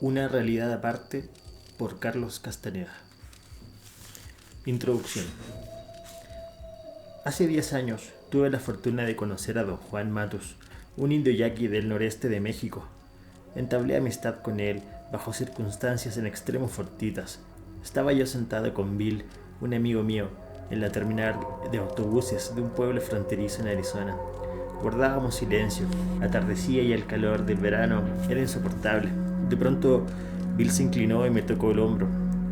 Una realidad aparte, por Carlos Castaneda. Introducción. Hace 10 años tuve la fortuna de conocer a don Juan Matus, un indio yaqui del noreste de México. Entablé amistad con él bajo circunstancias en extremo fortuitas. Estaba yo sentado con Bill, un amigo mío, en la terminal de autobuses de un pueblo fronterizo en Arizona. Guardábamos silencio, atardecía y el calor del verano era insoportable. De pronto, Bill se inclinó y me tocó el hombro.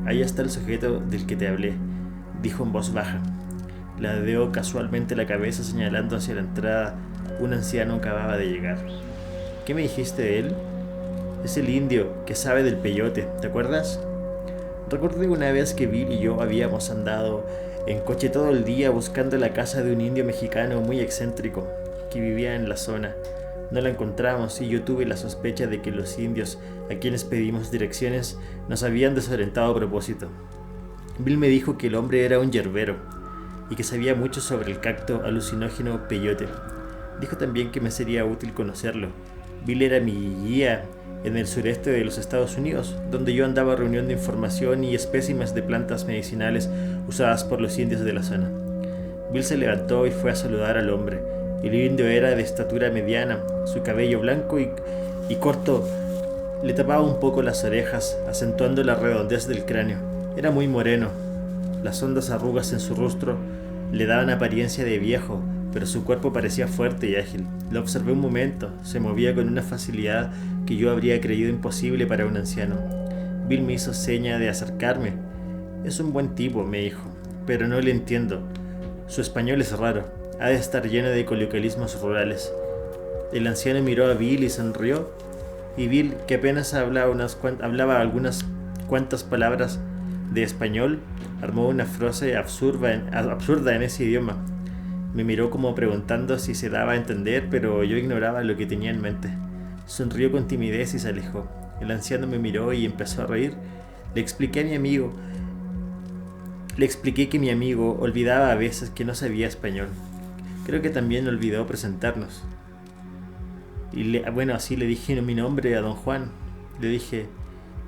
Ahí está el sujeto del que te hablé, dijo en voz baja. Ladeó casualmente la cabeza señalando hacia la entrada. Un anciano acababa de llegar. ¿Qué me dijiste de él? Es el indio que sabe del peyote, ¿te acuerdas? Recordé una vez que Bill y yo habíamos andado en coche todo el día buscando la casa de un indio mexicano muy excéntrico que vivía en la zona. No la encontramos y yo tuve la sospecha de que los indios a quienes pedimos direcciones nos habían desorientado a propósito. Bill me dijo que el hombre era un yerbero y que sabía mucho sobre el cacto alucinógeno peyote. Dijo también que me sería útil conocerlo. Bill era mi guía en el sureste de los Estados Unidos, donde yo andaba reuniendo información y espécimes de plantas medicinales usadas por los indios de la zona. Bill se levantó y fue a saludar al hombre. El indio era de estatura mediana, su cabello blanco y corto le tapaba un poco las orejas, acentuando la redondez del cráneo. Era muy moreno. Las hondas arrugas en su rostro le daban apariencia de viejo, pero su cuerpo parecía fuerte y ágil. Lo observé un momento, se movía con una facilidad que yo habría creído imposible para un anciano. Bill me hizo seña de acercarme. Es un buen tipo, me dijo, pero no le entiendo. Su español es raro. Ha de estar lleno de coloquialismos rurales. El anciano miró a Bill y sonrió, y Bill, que apenas hablaba algunas cuantas palabras de español, armó una frase absurda en ese idioma. Me miró como preguntando si se daba a entender, pero yo ignoraba lo que tenía en mente. Sonrió con timidez y se alejó. El anciano me miró y empezó a reír. Le expliqué que mi amigo olvidaba a veces que no sabía español. Creo que también olvidó presentarnos. Así le dije mi nombre a don Juan. Le dije,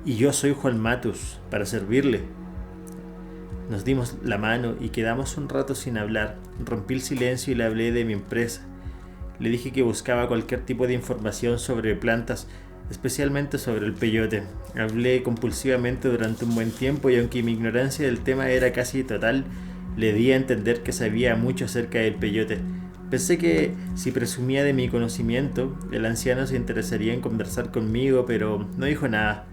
y yo soy Juan Matus, para servirle. Nos dimos la mano y quedamos un rato sin hablar. Rompí el silencio y le hablé de mi empresa. Le dije que buscaba cualquier tipo de información sobre plantas, especialmente sobre el peyote. Hablé compulsivamente durante un buen tiempo y aunque mi ignorancia del tema era casi total, le di a entender que sabía mucho acerca del peyote. Pensé que si presumía de mi conocimiento, el anciano se interesaría en conversar conmigo, pero no dijo nada.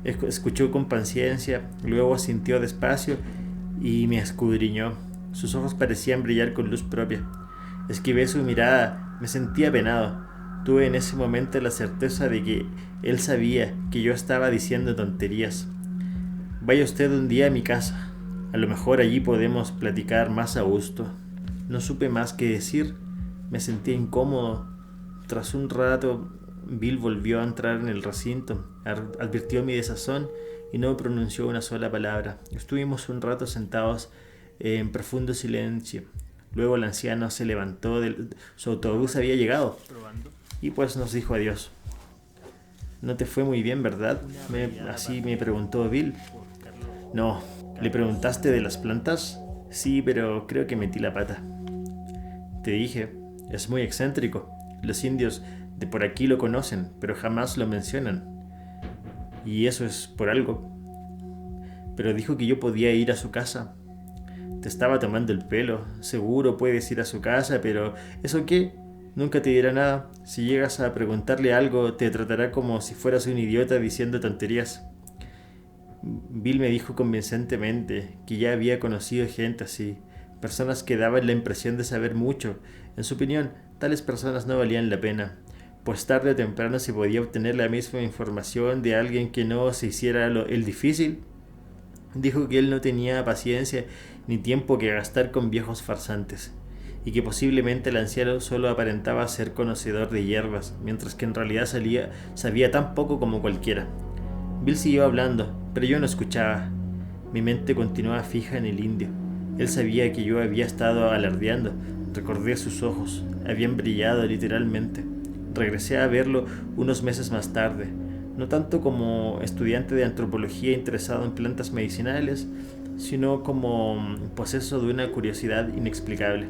Escuchó con paciencia, luego asintió despacio y me escudriñó. Sus ojos parecían brillar con luz propia. Esquivé su mirada, me sentía apenado. Tuve en ese momento la certeza de que él sabía que yo estaba diciendo tonterías. Vaya usted un día a mi casa. A lo mejor allí podemos platicar más a gusto. No supe más que decir. Me sentía incómodo. Tras un rato, Bill volvió a entrar en el recinto. Advirtió mi desazón y no pronunció una sola palabra. Estuvimos un rato sentados en profundo silencio. Luego el anciano se levantó. Su autobús había llegado y pues nos dijo adiós. No te fue muy bien, ¿verdad? Así me preguntó Bill. No. ¿Le preguntaste de las plantas? Sí, pero creo que metí la pata. Te dije, es muy excéntrico. Los indios de por aquí lo conocen, pero jamás lo mencionan. Y eso es por algo. Pero dijo que yo podía ir a su casa. Te estaba tomando el pelo. Seguro puedes ir a su casa, pero ¿eso qué? Nunca te dirá nada. Si llegas a preguntarle algo, te tratará como si fueras un idiota diciendo tonterías. Bill me dijo convincentemente que ya había conocido gente así, personas que daban la impresión de saber mucho. En su opinión, tales personas no valían la pena, pues tarde o temprano se podía obtener la misma información de alguien que no se hiciera el difícil. Dijo que él no tenía paciencia ni tiempo que gastar con viejos farsantes, y que posiblemente el anciano solo aparentaba ser conocedor de hierbas, mientras que en realidad sabía tan poco como cualquiera. Bill siguió hablando, pero yo no escuchaba. Mi mente continuaba fija en el indio. Él sabía que yo había estado alardeando. Recordé sus ojos. Habían brillado literalmente. Regresé a verlo unos meses más tarde. no tanto como estudiante de antropología interesado en plantas medicinales, sino como poseso de una curiosidad inexplicable.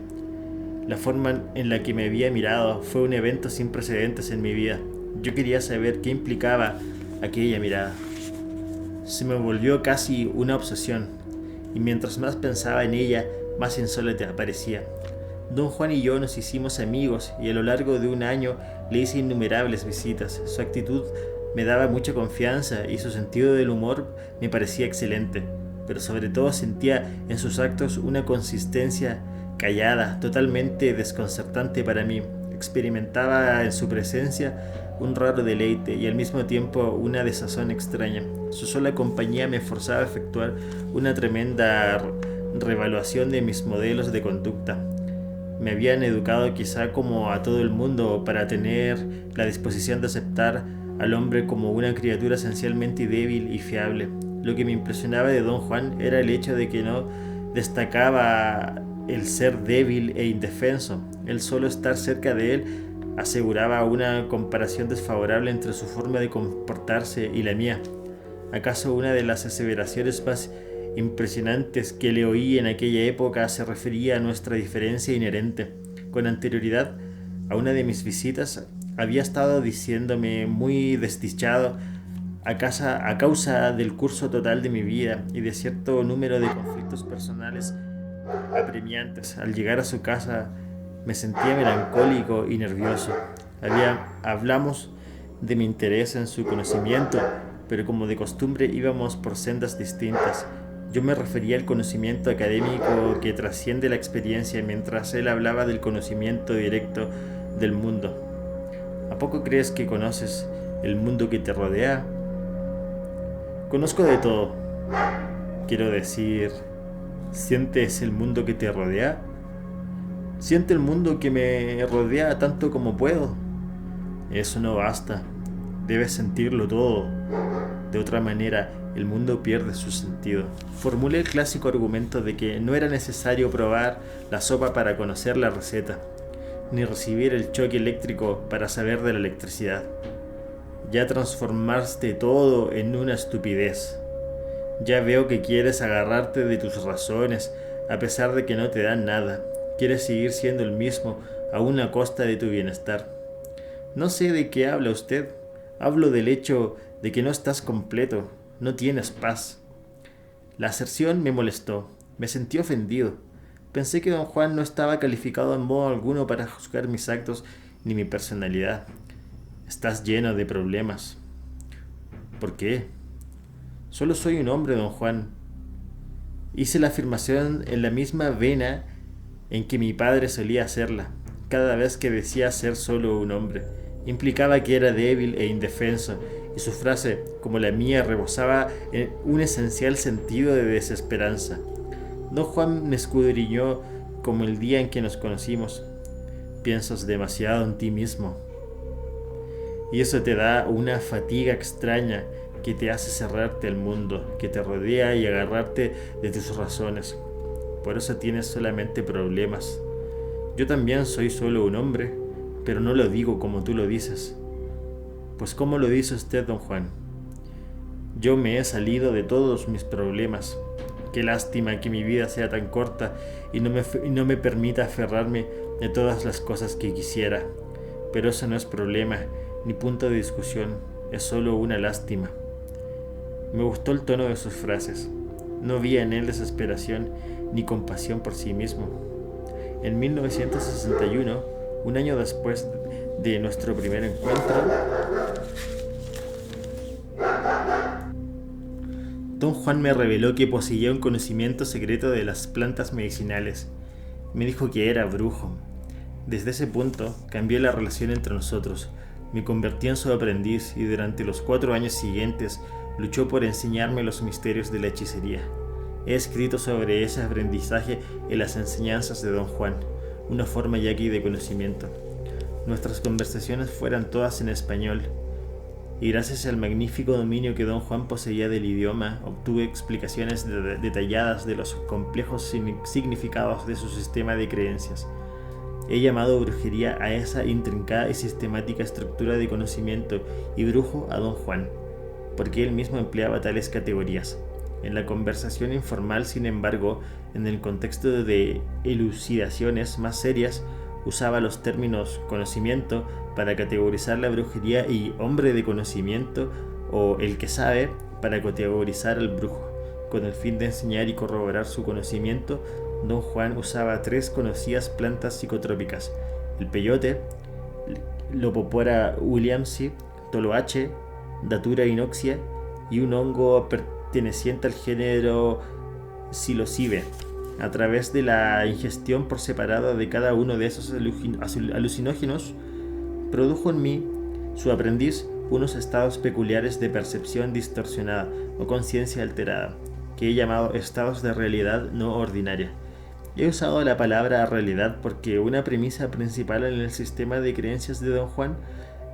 La forma en la que me había mirado fue un evento sin precedentes en mi vida. Yo quería saber qué implicaba aquella mirada. Se me volvió casi una obsesión, y mientras más pensaba en ella, más insólita parecía. Don Juan y yo nos hicimos amigos y a lo largo de un año le hice innumerables visitas. Su actitud me daba mucha confianza y su sentido del humor me parecía excelente, pero sobre todo sentía en sus actos una consistencia callada, totalmente desconcertante para mí. Experimentaba en su presencia un raro deleite y al mismo tiempo una desazón extraña. Su sola compañía me forzaba a efectuar una tremenda reevaluación de mis modelos de conducta. Me habían educado quizá como a todo el mundo para tener la disposición de aceptar al hombre como una criatura esencialmente débil y fiable. Lo que me impresionaba de don Juan era el hecho de que no destacaba el ser débil e indefenso. El solo estar cerca de él aseguraba una comparación desfavorable entre su forma de comportarse y la mía. ¿Acaso una de las aseveraciones más impresionantes que le oí en aquella época se refería a nuestra diferencia inherente? Con anterioridad a una de mis visitas había estado diciéndome muy desdichado a causa del curso total de mi vida y de cierto número de conflictos personales apremiantes. Al llegar a su casa me sentía melancólico y nervioso. Hablamos de mi interés en su conocimiento, pero como de costumbre íbamos por sendas distintas. Yo me refería al conocimiento académico que trasciende la experiencia, mientras él hablaba del conocimiento directo del mundo. ¿A poco crees que conoces el mundo que te rodea? Conozco de todo. Quiero decir, ¿sientes el mundo que te rodea? Siento el mundo que me rodea tanto como puedo. Eso no basta. Debes sentirlo todo. De otra manera, el mundo pierde su sentido. Formulé el clásico argumento de que no era necesario probar la sopa para conocer la receta, ni recibir el choque eléctrico para saber de la electricidad. Ya transformaste todo en una estupidez. Ya veo que quieres agarrarte de tus razones, a pesar de que no te dan nada. Quieres seguir siendo el mismo, aún a costa de tu bienestar. No sé de qué habla usted. Hablo del hecho de que no estás completo, no tienes paz. La aserción me molestó, me sentí ofendido. Pensé que don Juan no estaba calificado en modo alguno para juzgar mis actos ni mi personalidad. Estás lleno de problemas. ¿Por qué? Solo soy un hombre, don Juan. Hice la afirmación en la misma vena en que mi padre solía hacerla. Cada vez que decía ser solo un hombre, implicaba que era débil e indefenso, y su frase, como la mía, rebosaba en un esencial sentido de desesperanza. Don Juan me escudriñó como el día en que nos conocimos. Piensas demasiado en ti mismo. Y eso te da una fatiga extraña que te hace cerrarte al mundo que te rodea y agarrarte de tus razones. Por eso tienes solamente problemas. Yo también soy solo un hombre, pero no lo digo como tú lo dices. Pues ¿cómo lo dice usted, don Juan? Yo me he salido de todos mis problemas. Qué lástima que mi vida sea tan corta y no me permita aferrarme de todas las cosas que quisiera. Pero eso no es problema ni punto de discusión, es solo una lástima. Me gustó el tono de sus frases. No vi en él desesperación ni compasión por sí mismo. En 1961, un año después de nuestro primer encuentro, don Juan me reveló que poseía un conocimiento secreto de las plantas medicinales. Me dijo que era brujo. Desde ese punto cambió la relación entre nosotros. Me convertí en su aprendiz y durante los 4 años siguientes luchó por enseñarme los misterios de la hechicería. He escrito sobre ese aprendizaje en las enseñanzas de don Juan, una forma yaqui de conocimiento. Nuestras conversaciones fueron todas en español, y gracias al magnífico dominio que don Juan poseía del idioma, obtuve explicaciones detalladas de los complejos significados de su sistema de creencias. He llamado brujería a esa intrincada y sistemática estructura de conocimiento y brujo a don Juan, porque él mismo empleaba tales categorías. En la conversación informal, sin embargo, en el contexto de elucidaciones más serias, usaba los términos conocimiento para categorizar la brujería y hombre de conocimiento o el que sabe para categorizar al brujo. Con el fin de enseñar y corroborar su conocimiento, don Juan usaba 3 conocidas plantas psicotrópicas: el peyote, Lopopora williamsi, toloache, Datura inoxia y un hongo perteneciente al género Psilocibe. A través de la ingestión por separado de cada uno de esos alucinógenos, produjo en mí, su aprendiz, unos estados peculiares de percepción distorsionada o conciencia alterada, que he llamado estados de realidad no ordinaria. He usado la palabra realidad porque una premisa principal en el sistema de creencias de don Juan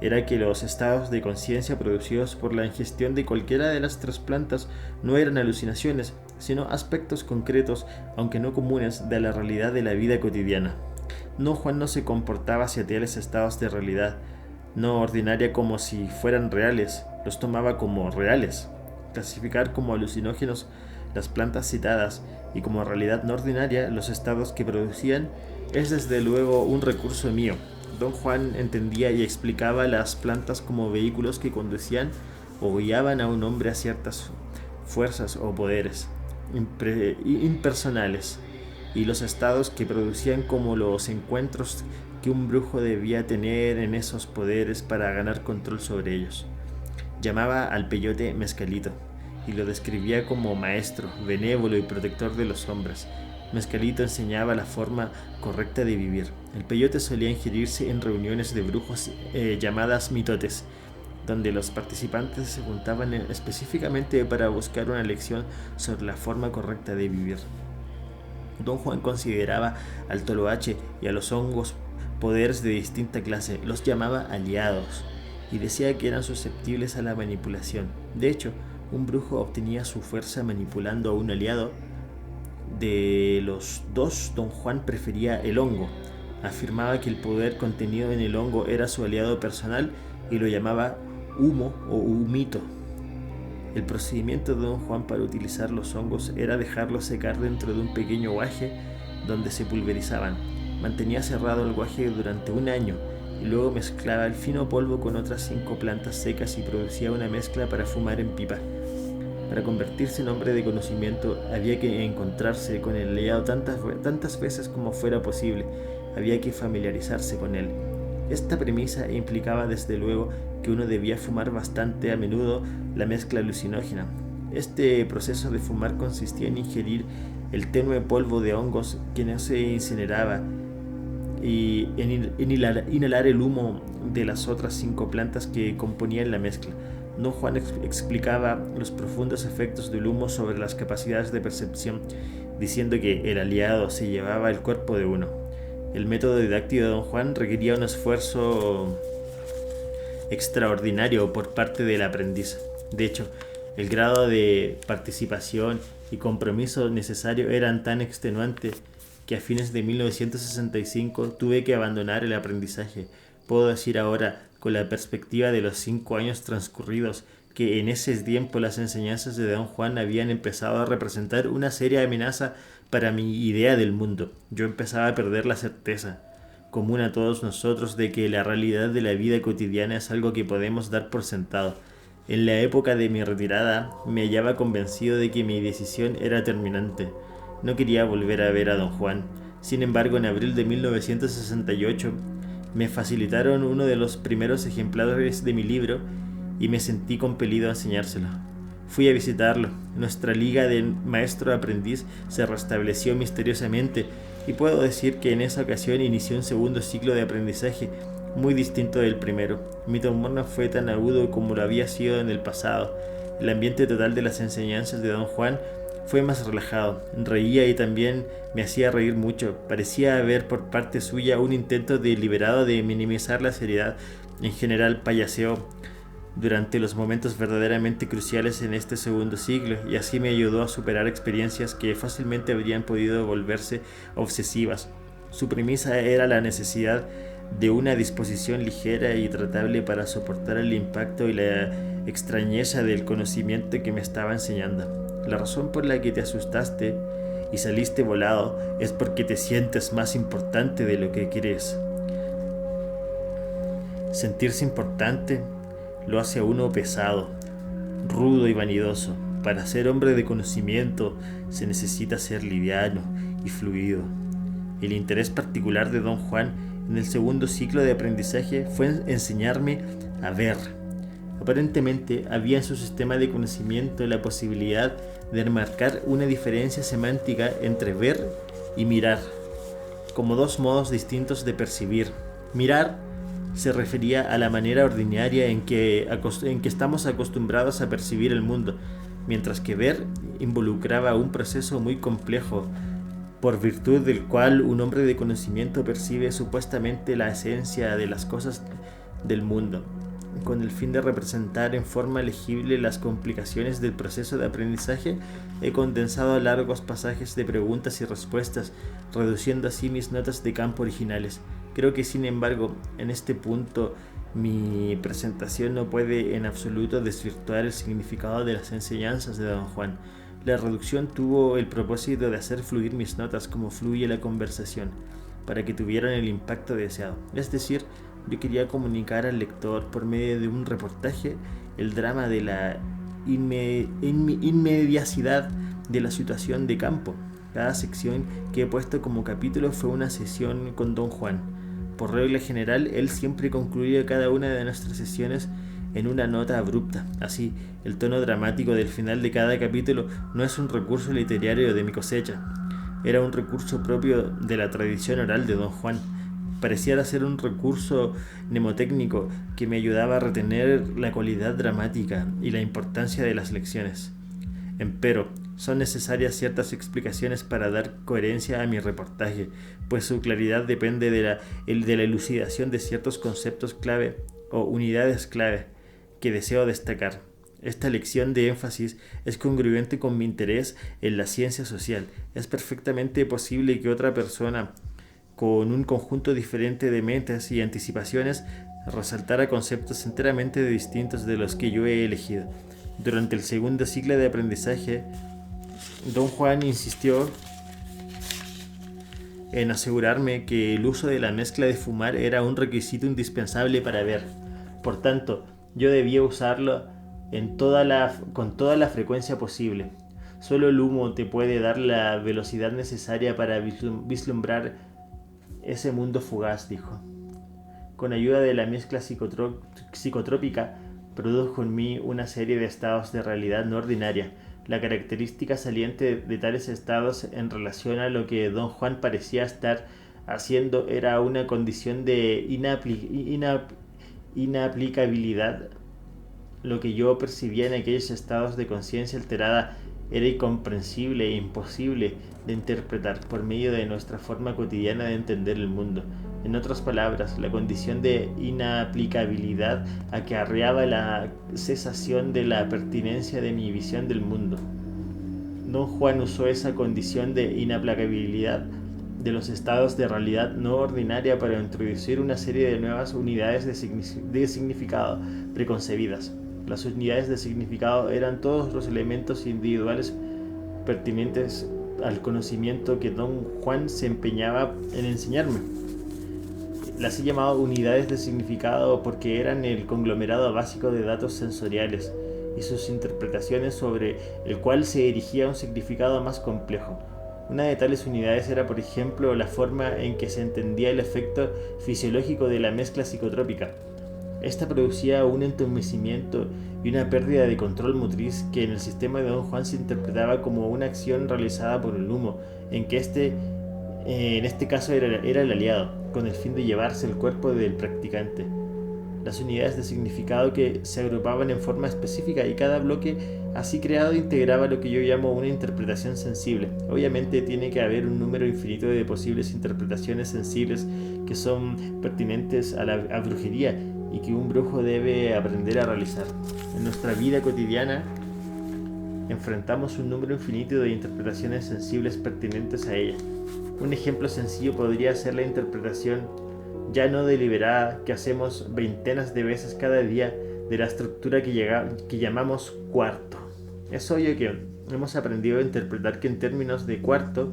era que los estados de conciencia producidos por la ingestión de cualquiera de las 3 plantas no eran alucinaciones, sino aspectos concretos, aunque no comunes, de la realidad de la vida cotidiana. Don Juan no se comportaba hacia tales estados de realidad no ordinaria como si fueran reales, los tomaba como reales. Clasificar como alucinógenos las plantas citadas y como realidad no ordinaria los estados que producían es desde luego un recurso mío. Don Juan entendía y explicaba las plantas como vehículos que conducían o guiaban a un hombre a ciertas fuerzas o poderes impersonales, y los estados que producían como los encuentros que un brujo debía tener en esos poderes para ganar control sobre ellos. Llamaba al peyote Mezcalito y lo describía como maestro, benévolo y protector de los hombres. Mezcalito enseñaba la forma correcta de vivir. El peyote solía ingerirse en reuniones de brujos llamadas mitotes, donde los participantes se juntaban específicamente para buscar una lección sobre la forma correcta de vivir. Don Juan consideraba al toloache y a los hongos poderes de distinta clase, los llamaba aliados, y decía que eran susceptibles a la manipulación. De hecho, un brujo obtenía su fuerza manipulando a un aliado. De los 2, don Juan prefería el hongo. Afirmaba que el poder contenido en el hongo era su aliado personal y lo llamaba humo o humito. El procedimiento de don Juan para utilizar los hongos era dejarlos secar dentro de un pequeño guaje donde se pulverizaban. Mantenía cerrado el guaje durante 1 año y luego mezclaba el fino polvo con otras 5 plantas secas y producía una mezcla para fumar en pipa. Para convertirse en hombre de conocimiento había que encontrarse con el aliado tantas veces como fuera posible, había que familiarizarse con él. Esta premisa implicaba desde luego que uno debía fumar bastante a menudo la mezcla alucinógena. Este proceso de fumar consistía en ingerir el tenue polvo de hongos que no se incineraba y en inhalar el humo de las otras 5 plantas que componían la mezcla. Don Juan explicaba los profundos efectos del humo sobre las capacidades de percepción, diciendo que el aliado se llevaba el cuerpo de uno. El método didáctico de don Juan requería un esfuerzo extraordinario por parte del aprendiz. De hecho, el grado de participación y compromiso necesario eran tan extenuantes que a fines de 1965 tuve que abandonar el aprendizaje. Puedo decir ahora, con la perspectiva de los 5 años transcurridos, que en ese tiempo las enseñanzas de don Juan habían empezado a representar una seria amenaza para mi idea del mundo. Yo empezaba a perder la certeza, común a todos nosotros, de que la realidad de la vida cotidiana es algo que podemos dar por sentado. En la época de mi retirada me hallaba convencido de que mi decisión era terminante. No quería volver a ver a don Juan. Sin embargo, en abril de 1968 me facilitaron uno de los primeros ejemplares de mi libro y me sentí compelido a enseñárselo. Fui a visitarlo. Nuestra liga de maestro-aprendiz se restableció misteriosamente y puedo decir que en esa ocasión inicié un segundo ciclo de aprendizaje muy distinto del primero. Mi temor no fue tan agudo como lo había sido en el pasado. El ambiente total de las enseñanzas de don Juan fue más relajado. Reía y también me hacía reír mucho. Parecía haber por parte suya un intento deliberado de minimizar la seriedad. En general payaseó durante los momentos verdaderamente cruciales en este segundo siglo, y así me ayudó a superar experiencias que fácilmente habrían podido volverse obsesivas. Su premisa era la necesidad de una disposición ligera y tratable para soportar el impacto y la extrañeza del conocimiento que me estaba enseñando. La razón por la que te asustaste y saliste volado es porque te sientes más importante de lo que crees. Sentirse importante lo hace a uno pesado, rudo y vanidoso. Para ser hombre de conocimiento se necesita ser liviano y fluido. El interés particular de Don Juan en el segundo ciclo de aprendizaje fue enseñarme a ver. Aparentemente había en su sistema de conocimiento la posibilidad de marcar una diferencia semántica entre ver y mirar, como dos modos distintos de percibir. Mirar se refería a la manera ordinaria en que estamos acostumbrados a percibir el mundo, mientras que ver involucraba un proceso muy complejo, por virtud del cual un hombre de conocimiento percibe supuestamente la esencia de las cosas del mundo, con el fin de representar en forma legible las complicaciones del proceso de aprendizaje. He condensado largos pasajes de preguntas y respuestas, reduciendo así mis notas de campo originales. Creo que, sin embargo, en este punto mi presentación no puede en absoluto desvirtuar el significado de las enseñanzas de Don Juan. La reducción tuvo el propósito de hacer fluir mis notas como fluye la conversación, para que tuvieran el impacto deseado. Es decir, yo quería comunicar al lector por medio de un reportaje el drama de la inmediacidad de la situación de campo. Cada sección que he puesto como capítulo fue una sesión con Don Juan. Por regla general, él siempre concluía cada una de nuestras sesiones en una nota abrupta. Así, el tono dramático del final de cada capítulo no es un recurso literario de mi cosecha. Era un recurso propio de la tradición oral de Don Juan. Pareciera ser un recurso mnemotécnico que me ayudaba a retener la cualidad dramática y la importancia de las lecciones. Empero, son necesarias ciertas explicaciones para dar coherencia a mi reportaje, pues su claridad depende de la elucidación de ciertos conceptos clave o unidades clave que deseo destacar. Esta lección de énfasis es congruente con mi interés en la ciencia social. Es perfectamente posible que otra persona con un conjunto diferente de metas y anticipaciones resaltara conceptos enteramente distintos de los que yo he elegido. Durante el segundo ciclo de aprendizaje, Don Juan insistió en asegurarme que el uso de la mezcla de fumar era un requisito indispensable para ver. Por tanto, yo debía usarlo con toda la frecuencia posible. Solo el humo te puede dar la velocidad necesaria para vislumbrar ese mundo fugaz, dijo. Con ayuda de la mezcla psicotrópica, produjo en mí una serie de estados de realidad no ordinaria. La característica saliente de tales estados en relación a lo que Don Juan parecía estar haciendo era una condición de inaplicabilidad. Lo que yo percibía en aquellos estados de conciencia alterada era incomprensible e imposible de interpretar por medio de nuestra forma cotidiana de entender el mundo. En otras palabras, la condición de inaplicabilidad acarreaba la cesación de la pertinencia de mi visión del mundo. Don Juan usó esa condición de inaplicabilidad de los estados de realidad no ordinaria para introducir una serie de nuevas unidades de significado preconcebidas. Las unidades de significado eran todos los elementos individuales pertinentes al conocimiento que Don Juan se empeñaba en enseñarme. Las he llamado unidades de significado porque eran el conglomerado básico de datos sensoriales y sus interpretaciones sobre el cual se erigía un significado más complejo. Una de tales unidades era, por ejemplo, la forma en que se entendía el efecto fisiológico de la mezcla psicotrópica. Esta producía un entumecimiento y una pérdida de control motriz que en el sistema de Don Juan se interpretaba como una acción realizada por el humo, en este caso era el aliado, con el fin de llevarse el cuerpo del practicante. Las unidades de significado que se agrupaban en forma específica y cada bloque así creado integraba lo que yo llamo una interpretación sensible. Obviamente tiene que haber un número infinito de posibles interpretaciones sensibles que son pertinentes a brujería y que un brujo debe aprender a realizar. En nuestra vida cotidiana enfrentamos un número infinito de interpretaciones sensibles pertinentes a ella. Un ejemplo sencillo podría ser la interpretación ya no deliberada que hacemos veintenas de veces cada día de la estructura que llamamos cuarto. Es obvio que hemos aprendido a interpretar que en términos de cuarto,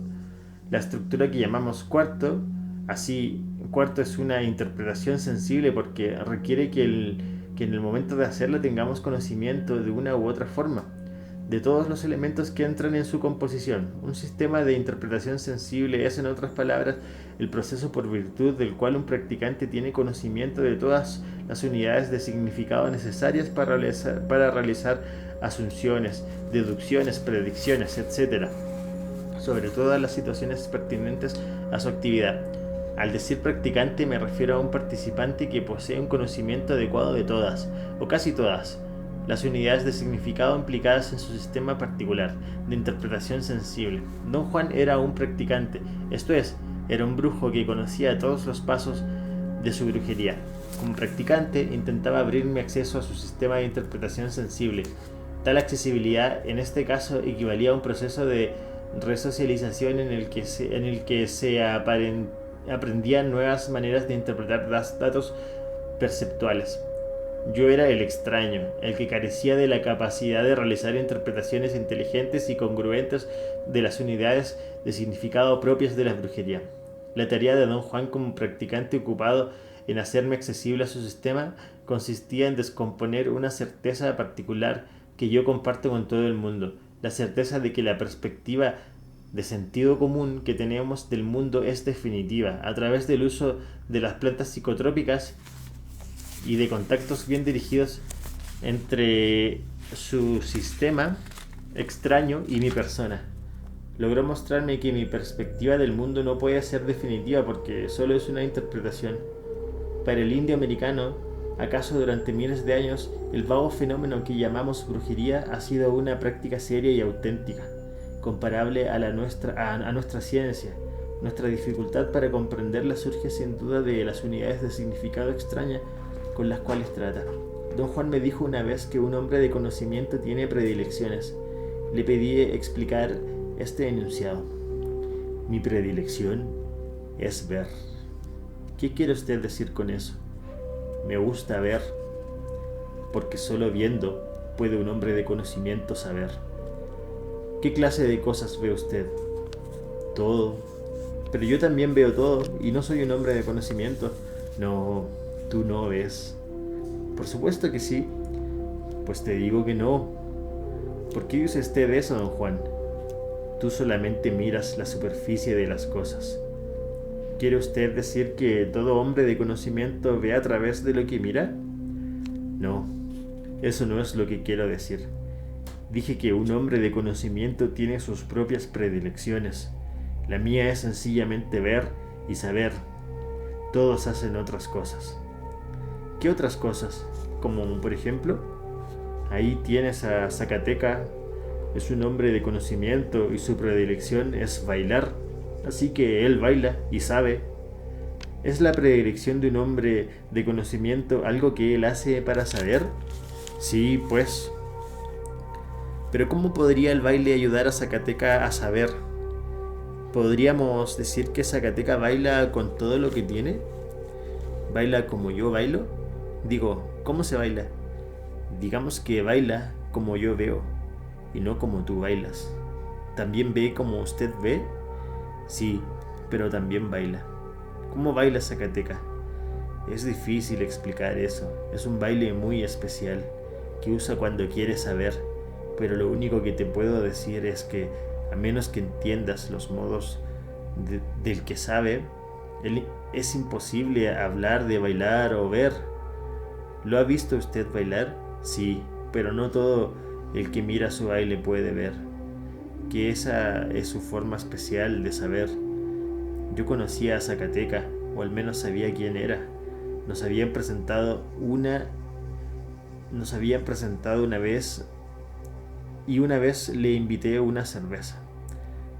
la estructura que llamamos cuarto, así, cuarto es una interpretación sensible porque requiere que en el momento de hacerla tengamos conocimiento de una u otra forma de todos los elementos que entran en su composición. Un sistema de interpretación sensible es, en otras palabras, el proceso por virtud del cual un practicante tiene conocimiento de todas las unidades de significado necesarias para realizar asunciones, deducciones, predicciones, etc., sobre todas las situaciones pertinentes a su actividad. Al decir practicante me refiero a un participante que posee un conocimiento adecuado de todas, o casi todas, las unidades de significado implicadas en su sistema particular de interpretación sensible. Don Juan era un practicante, esto es, era un brujo que conocía todos los pasos de su brujería. Como practicante, intentaba abrirme acceso a su sistema de interpretación sensible. Tal accesibilidad, en este caso, equivalía a un proceso de resocialización en el que se aprendían nuevas maneras de interpretar datos perceptuales. Yo era el extraño, el que carecía de la capacidad de realizar interpretaciones inteligentes y congruentes de las unidades de significado propias de la brujería. La tarea de Don Juan como practicante ocupado en hacerme accesible a su sistema consistía en descomponer una certeza particular que yo comparto con todo el mundo, la certeza de que la perspectiva de sentido común que tenemos del mundo es definitiva, a través del uso de las plantas psicotrópicas y de contactos bien dirigidos entre su sistema extraño y mi persona. Logró mostrarme que mi perspectiva del mundo no puede ser definitiva porque solo es una interpretación. Para el indio americano, acaso durante miles de años, el vago fenómeno que llamamos brujería ha sido una práctica seria y auténtica, comparable a nuestra ciencia. Nuestra dificultad para comprenderla surge sin duda de las unidades de significado extraña con las cuales trata. Don Juan me dijo una vez que un hombre de conocimiento tiene predilecciones. Le pedí explicar este enunciado. Mi predilección es ver. ¿Qué quiere usted decir con eso? Me gusta ver, porque solo viendo puede un hombre de conocimiento saber. ¿Qué clase de cosas ve usted? Todo. Pero yo también veo todo y no soy un hombre de conocimiento. No, tú no ves. Por supuesto que sí. Pues te digo que no. ¿Por qué dice usted eso, don Juan? Tú solamente miras la superficie de las cosas. ¿Quiere usted decir que todo hombre de conocimiento ve a través de lo que mira? No, eso no es lo que quiero decir. Dije que un hombre de conocimiento tiene sus propias predilecciones. La mía es sencillamente ver y saber. Todos hacen otras cosas. ¿Qué otras cosas? Como por ejemplo, ahí tienes a Zacateca. Es un hombre de conocimiento y su predilección es bailar. Así que él baila y sabe. ¿Es la predilección de un hombre de conocimiento algo que él hace para saber? Sí, pues. Pero ¿cómo podría el baile ayudar a Zacateca a saber? ¿Podríamos decir que Zacateca baila con todo lo que tiene? ¿Baila como yo bailo? Digo, ¿cómo se baila? Digamos que baila como yo veo y no como tú bailas. ¿También ve como usted ve? Sí, pero también baila. ¿Cómo baila Zacateca? Es difícil explicar eso. Es un baile muy especial que usa cuando quiere saber, pero lo único que te puedo decir es que a menos que entiendas los modos del que sabe, es imposible hablar de bailar o ver. ¿Lo ha visto usted bailar? Sí, pero no todo el que mira su baile puede ver que esa es su forma especial de saber. Yo conocía a Zacateca, o al menos sabía quién era. Nos habían presentado una vez y una vez le invité una cerveza.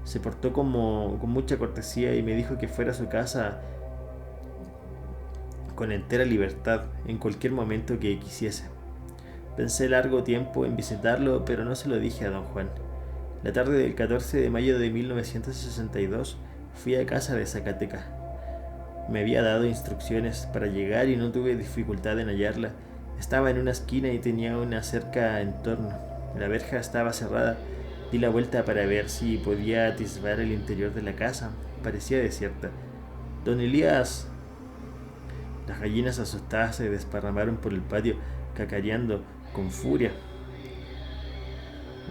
Se portó con mucha cortesía y me dijo que fuera a su casa con entera libertad en cualquier momento que quisiese. Pensé largo tiempo en visitarlo, pero no se lo dije a don Juan. La tarde del 14 de mayo de 1962 fui a casa de Zacateca. Me había dado instrucciones para llegar y no tuve dificultad en hallarla. Estaba en una esquina y tenía una cerca en torno. La verja estaba cerrada. Di la vuelta para ver si podía atisbar el interior de la casa. Parecía desierta. Don Elías. Las gallinas asustadas se desparramaron por el patio, cacareando con furia.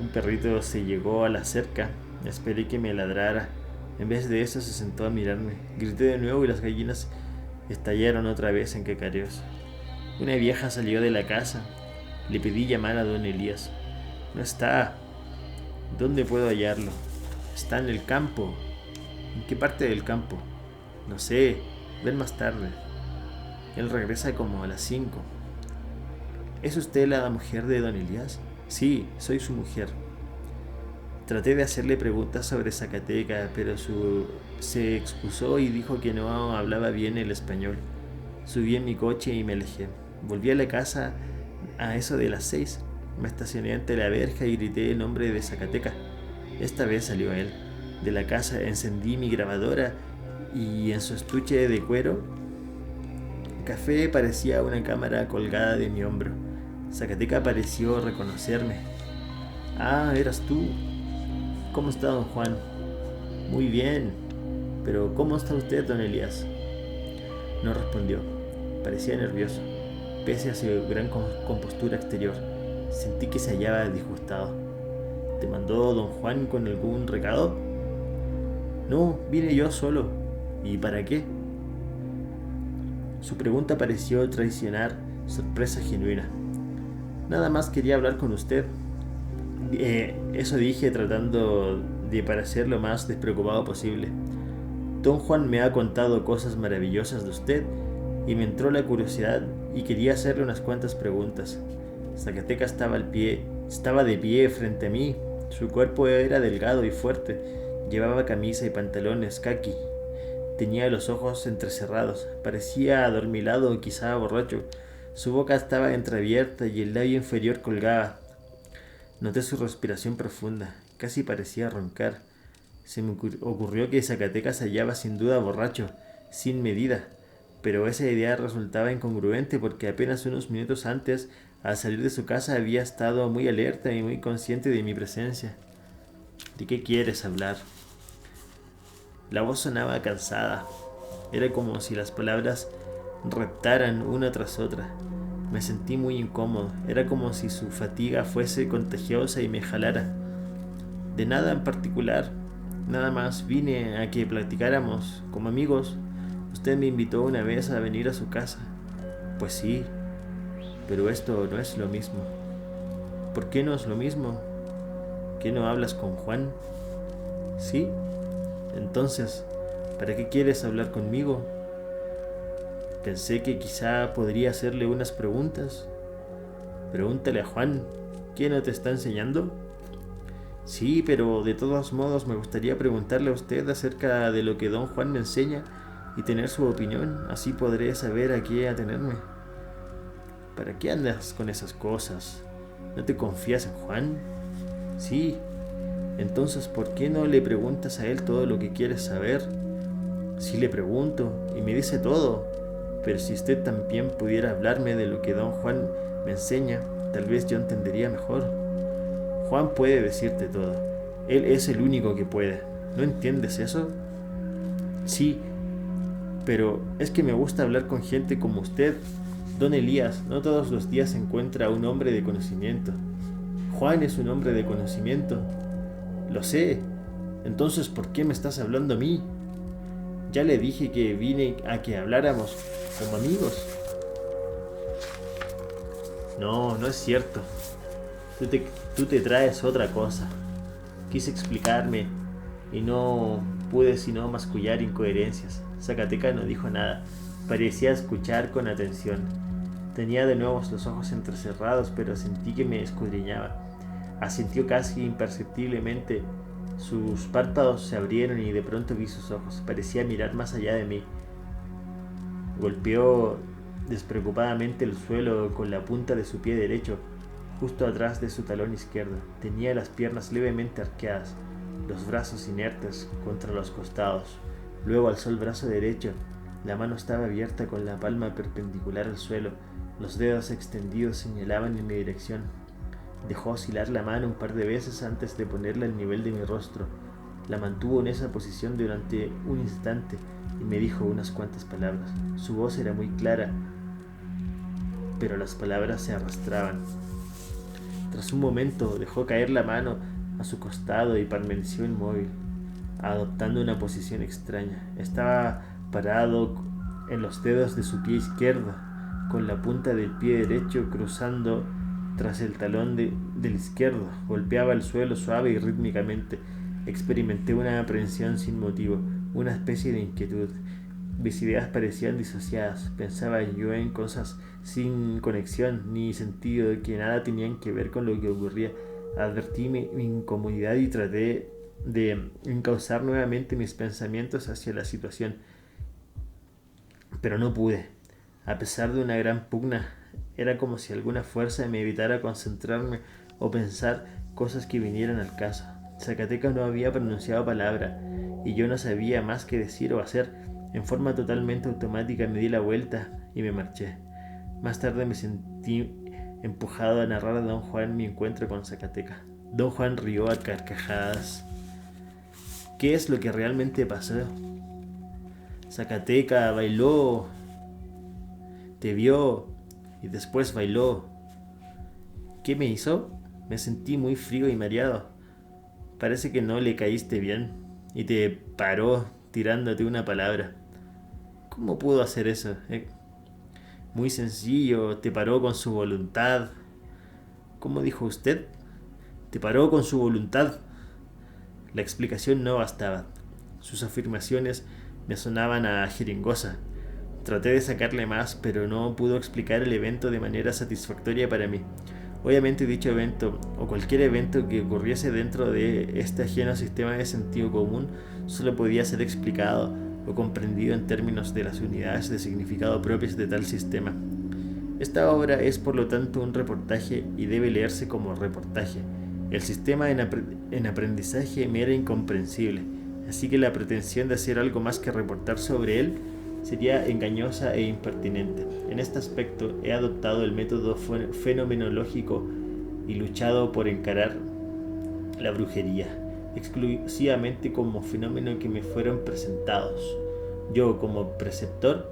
Un perrito se llegó a la cerca. Esperé que me ladrara. En vez de eso se sentó a mirarme. Grité de nuevo y las gallinas estallaron otra vez en cacareos. Una vieja salió de la casa. Le pedí llamar a don Elías. No está. ¿Dónde puedo hallarlo? Está en el campo. ¿En qué parte del campo? No sé. Ven más tarde. Él regresa como a las 5. ¿Es usted la mujer de don Elías? Sí, soy su mujer. Traté de hacerle preguntas sobre Zacateca, pero se excusó y dijo que no hablaba bien el español. Subí en mi coche y me alejé. Volví a la casa a eso de las 6. Me estacioné ante la verja y grité el nombre de Zacateca. Esta vez salió él. De la casa encendí mi grabadora y en su estuche de cuero café parecía una cámara colgada de mi hombro. Zacateca pareció reconocerme. Ah, eras tú. ¿Cómo está don Juan? Muy bien. Pero ¿cómo está usted, don Elías? No respondió. Parecía nervioso. Pese a su gran compostura exterior, sentí que se hallaba disgustado. ¿Te mandó don Juan con algún recado? No, vine yo solo. ¿Y para qué? Su pregunta pareció traicionar sorpresa genuina. Nada más quería hablar con usted. Eso dije tratando de parecer lo más despreocupado posible. Don Juan me ha contado cosas maravillosas de usted y me entró la curiosidad y quería hacerle unas cuantas preguntas. Zacateca estaba de pie frente a mí. Su cuerpo era delgado y fuerte. Llevaba camisa y pantalones caqui. Tenía los ojos entrecerrados. Parecía adormilado o quizá borracho. Su boca estaba entreabierta y el labio inferior colgaba. Noté su respiración profunda. Casi parecía roncar. Se me ocurrió que Zacateca se hallaba sin duda borracho, sin medida. Pero esa idea resultaba incongruente porque apenas unos minutos antes, al salir de su casa, había estado muy alerta y muy consciente de mi presencia. ¿De qué quieres hablar? La voz sonaba cansada. Era como si las palabras reptaran una tras otra. Me sentí muy incómodo. Era como si su fatiga fuese contagiosa y me jalara. De nada en particular. Nada más vine a que platicáramos como amigos. Usted me invitó una vez a venir a su casa. Pues sí, pero esto no es lo mismo. ¿Por qué no es lo mismo? ¿Qué no hablas con Juan? ¿Sí? Entonces, ¿para qué quieres hablar conmigo? Pensé que quizá podría hacerle unas preguntas. Pregúntale a Juan, ¿qué no te está enseñando? Sí, pero de todos modos me gustaría preguntarle a usted acerca de lo que don Juan me enseña y tener su opinión, así podré saber a qué atenerme. ¿Para qué andas con esas cosas? ¿No te confías en Juan? Sí. Entonces, ¿por qué no le preguntas a él todo lo que quieres saber? Sí le pregunto y me dice todo, pero si usted también pudiera hablarme de lo que don Juan me enseña, tal vez yo entendería mejor. Juan puede decirte todo. Él es el único que puede. ¿No entiendes eso? Sí, pero es que me gusta hablar con gente como usted. Don Elías, no todos los días se encuentra un hombre de conocimiento. Juan es un hombre de conocimiento. Lo sé. Entonces, ¿por qué me estás hablando a mí? Ya le dije que vine a que habláramos como amigos. No, no es cierto. Tú te traes otra cosa. Quise explicarme y no pude sino mascullar incoherencias. Zacateca no dijo nada. Parecía escuchar con atención. Tenía de nuevo los ojos entrecerrados, pero sentí que me escudriñaba. Asintió casi imperceptiblemente. Sus párpados se abrieron y de pronto vi sus ojos. Parecía mirar más allá de mí. Golpeó despreocupadamente el suelo con la punta de su pie derecho. justo atrás de su talón izquierdo. Tenía las piernas levemente arqueadas, los brazos inertes contra los costados. Luego alzó el brazo derecho. La mano estaba abierta con la palma perpendicular al suelo. Los dedos extendidos señalaban en mi dirección. Dejó oscilar la mano un par de veces antes de ponerla al nivel de mi rostro. La mantuvo en esa posición durante un instante y me dijo unas cuantas palabras. Su voz era muy clara, pero las palabras se arrastraban. Tras un momento dejó caer la mano a su costado y permaneció inmóvil, adoptando una posición extraña. Estaba parado en los dedos de su pie izquierdo, con la punta del pie derecho cruzando tras el talón del izquierdo. Golpeaba el suelo suave y rítmicamente. Experimenté una aprensión sin motivo, una especie de inquietud. Mis ideas parecían disociadas. Pensaba yo en cosas sin conexión ni sentido, que nada tenían que ver con lo que ocurría. Advertí mi incomodidad y traté de encauzar nuevamente mis pensamientos hacia la situación, pero no pude. A pesar de una gran pugna, era como si alguna fuerza me evitara concentrarme o pensar cosas que vinieran al caso. Zacatecas no había pronunciado palabra y yo no sabía más qué decir o hacer. En forma totalmente automática me di la vuelta y me marché. Más tarde me sentí empujado a narrar a don Juan mi encuentro con Zacatecas. Don Juan rió a carcajadas. ¿Qué es lo que realmente pasó? Zacatecas bailó, te vio y después bailó. ¿Qué me hizo? Me sentí muy frío y mareado. Parece que no le caíste bien y te paró tirándote una palabra. ¿Cómo pudo hacer eso? Muy sencillo, te paró con su voluntad. ¿Cómo dijo usted? Te paró con su voluntad. La explicación no bastaba. Sus afirmaciones me sonaban a jeringosa. Traté de sacarle más, pero no pudo explicar el evento de manera satisfactoria para mí. Obviamente dicho evento, o cualquier evento que ocurriese dentro de este ajeno sistema de sentido común, solo podía ser explicado o comprendido en términos de las unidades de significado propias de tal sistema. Esta obra es por lo tanto un reportaje y debe leerse como reportaje. El sistema en aprendizaje me era incomprensible, así que la pretensión de hacer algo más que reportar sobre él sería engañosa e impertinente. En este aspecto he adoptado el método fenomenológico y luchado por encarar la brujería exclusivamente como fenómeno que me fueron presentados. Yo, como perceptor,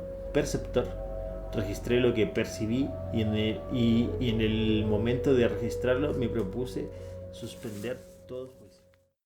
registré lo que percibí y en el momento de registrarlo me propuse suspender todos